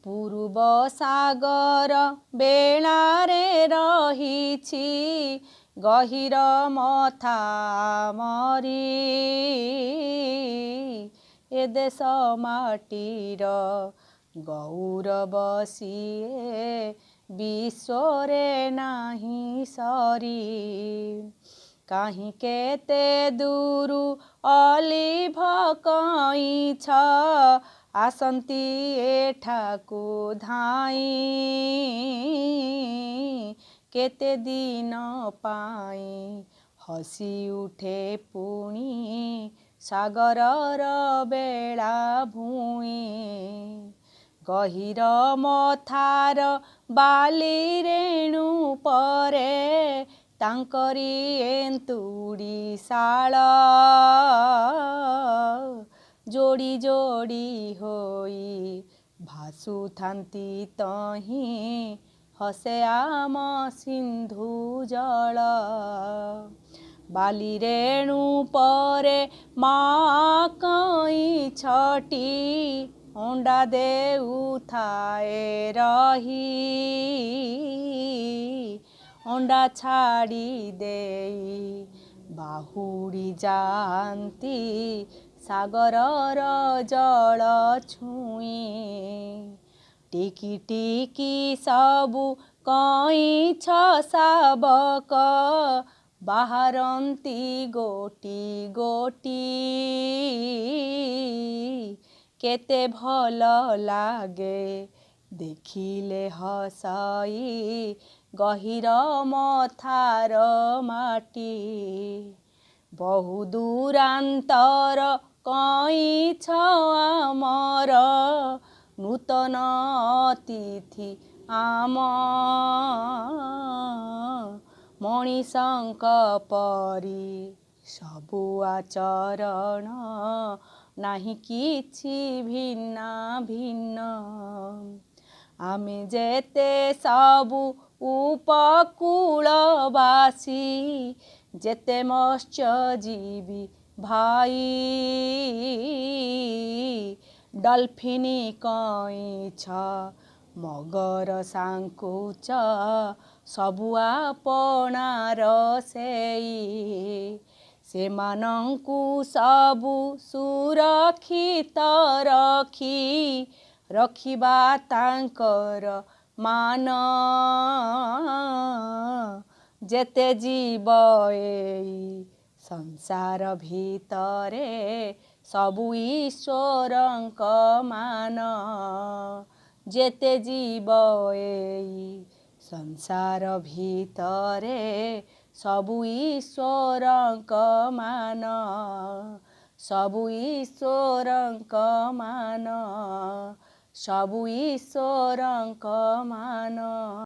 पूर्व सागर बेलारे रहिछि गहिर मथा मरी ए देश माटीर गौरव सिए विश्वरे नाही सरी काहीं केते दूरु अलिभ कइछ आसन्ती एठाकु धाई केते दिन पाई हसी उठे पुणी सागरर बेला भूई गहिर मथार बाली रेणु परे तांकरी एंतुड़ी शाल जोड़ी जोड़ी होई भासुथांती तहीं हसे आम सिंधु जल बाली रेणु परे माँ कई छटी अंडा देउ थाए रही अंडा छाड़ी देई बाहुड़ी जाती सागरर जल छुई टिकी टिकी सबु कइछ शाबक बाहरंती गोटी गोटी केते भल लागे देखिले हसई गहिर मथार माटी बहु दूरांतर कइछ आमर नूतन अतिथि आम मणिशंक परी सबु आचरण नाही किछि भिन्ना भिन्न आमे जेते सबु उपकूलवासी जेते मत्स्यजीवी भाई डल्फिनी कइछ मगर सांकुच सबु आपणार सेई सेमानंकु सबु सुरक्षित रखी रखिबा तांकर मान जेते जीव एई संसार भितरे सबु ईश्वरंक मान जेते जीव एई संसार भितरे सबु ईश्वरंक मान सबु ईश्वरंक मान सबु ईश्वरंक मान।